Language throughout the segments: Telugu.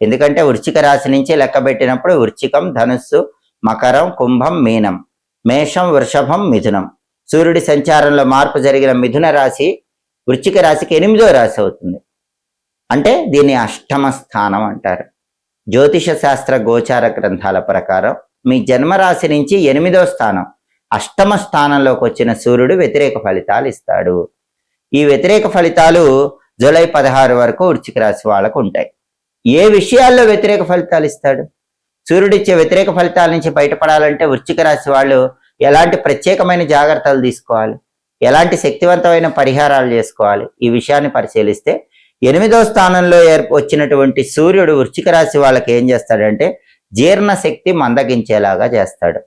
ఎందుకంటే వృశ్చిక రాశి నుంచి లెక్క పెట్టినప్పుడు వృశ్చికం, ధనుస్సు, మకరం, కుంభం, మీనం, మేషం, వృషభం, మిథునం. సూర్యుడి సంచారంలో మార్పు జరిగిన మిథున రాశి వృశ్చిక రాశికి 8వ రాశి అవుతుంది. అంటే దీన్ని అష్టమ స్థానం అంటారు. జ్యోతిష శాస్త్ర గోచార గ్రంథాల ప్రకారం మీ జన్మరాశి నుంచి 8వ స్థానం అష్టమ స్థానంలోకి వచ్చిన సూర్యుడు వ్యతిరేక ఫలితాలు ఇస్తాడు. ఈ వ్యతిరేక ఫలితాలు జూలై 16 వరకు వృశ్చిక రాశి వాళ్ళకు ఉంటాయి. ఏ విషయాల్లో వ్యతిరేక ఫలితాలు ఇస్తాడు? సూర్యుడిచ్చే వ్యతిరేక ఫలితాల నుంచి బయటపడాలంటే వృశ్చిక రాశి వాళ్ళు ఎలాంటి ప్రత్యేకమైన జాగ్రత్తలు తీసుకోవాలి, ఎలాంటి శక్తివంతమైన పరిహారాలు చేసుకోవాలి, ఈ విషయాన్ని పరిశీలిస్తే 8వ స్థానంలో వచ్చినటువంటి సూర్యుడు వృశ్చిక రాశి వాళ్ళకి ఏం చేస్తాడంటే జీర్ణశక్తి మందగించేలాగా చేస్తాడు.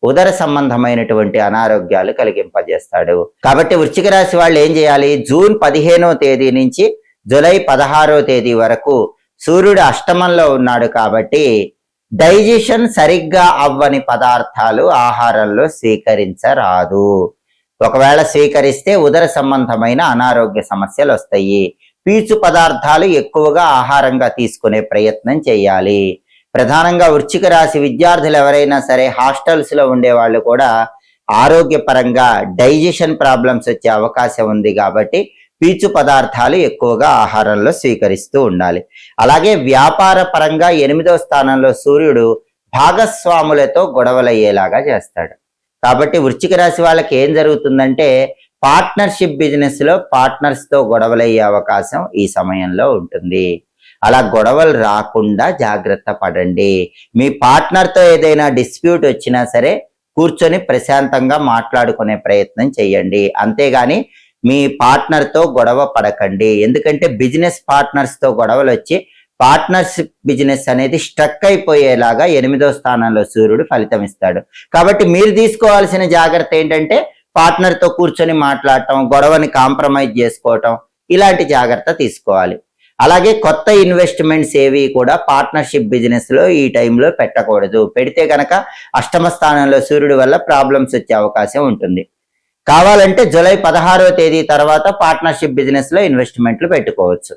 ఉదర సంబంధమైనటువంటి అనారోగ్యాలు కలిగింపజేస్తాడు. కాబట్టి వృశ్చిక రాశి వాళ్ళు ఏం చేయాలి? జూన్ 15వ తేదీ నుంచి జూలై 16వ తేదీ వరకు సూర్యుడు అష్టమంలో ఉన్నాడు కాబట్టి డైజెషన్ సరిగ్గా అవ్వని పదార్థాలు ఆహారంలో స్వీకరించరాదు. ఒకవేళ స్వీకరిస్తే ఉదర సంబంధమైన అనారోగ్య సమస్యలు వస్తాయి. పీచు పదార్థాలు ఎక్కువగా ఆహారంగా తీసుకునే ప్రయత్నం చేయాలి. ప్రధానంగా వృశ్చిక రాశి విద్యార్థులు ఎవరైనా సరే హాస్టల్స్ లో ఉండే వాళ్ళు కూడా ఆరోగ్యపరంగా డైజెషన్ ప్రాబ్లమ్స్ వచ్చే అవకాశం ఉంది కాబట్టి పీచు పదార్థాలు ఎక్కువగా ఆహారంలో స్వీకరిస్తూ ఉండాలి. అలాగే వ్యాపార పరంగా 8వ స్థానంలో సూర్యుడు భాగస్వాములతో గొడవలయ్యేలాగా చేస్తాడు. కాబట్టి వృశ్చిక రాశి వాళ్ళకి ఏం జరుగుతుందంటే పార్ట్నర్షిప్ బిజినెస్ లో పార్ట్నర్స్ తో గొడవలయ్యే అవకాశం ఈ సమయంలో ఉంటుంది. అలా గొడవలు రాకుండా జాగ్రత్త పడండి. మీ పార్ట్నర్తో ఏదైనా డిస్ప్యూట్ వచ్చినా సరే కూర్చొని ప్రశాంతంగా మాట్లాడుకునే ప్రయత్నం చేయండి. అంతేగాని మీ పార్ట్నర్తో గొడవ పడకండి. ఎందుకంటే బిజినెస్ పార్ట్నర్స్తో గొడవలు వచ్చి పార్ట్నర్షిప్ బిజినెస్ అనేది స్ట్రక్ అయిపోయేలాగా 8వ స్థానంలో సూర్యుడు ఫలితం ఇస్తాడు. కాబట్టి మీరు తీసుకోవాల్సిన జాగ్రత్త ఏంటంటే పార్ట్నర్తో కూర్చొని మాట్లాడటం, గొడవని కాంప్రమైజ్ చేసుకోవటం, ఇలాంటి జాగ్రత్త తీసుకోవాలి. అలాగే కొత్త ఇన్వెస్ట్మెంట్స్ ఏవి కూడా పార్ట్నర్షిప్ బిజినెస్ లో ఈ టైంలో పెట్టకూడదు. పెడితే కనుక అష్టమ స్థానంలో సూర్యుడి వల్ల ప్రాబ్లమ్స్ వచ్చే అవకాశం ఉంటుంది. కావాలంటే జూలై 16వ తేదీ తర్వాత పార్ట్నర్షిప్ బిజినెస్ లో ఇన్వెస్ట్మెంట్లు పెట్టుకోవచ్చు.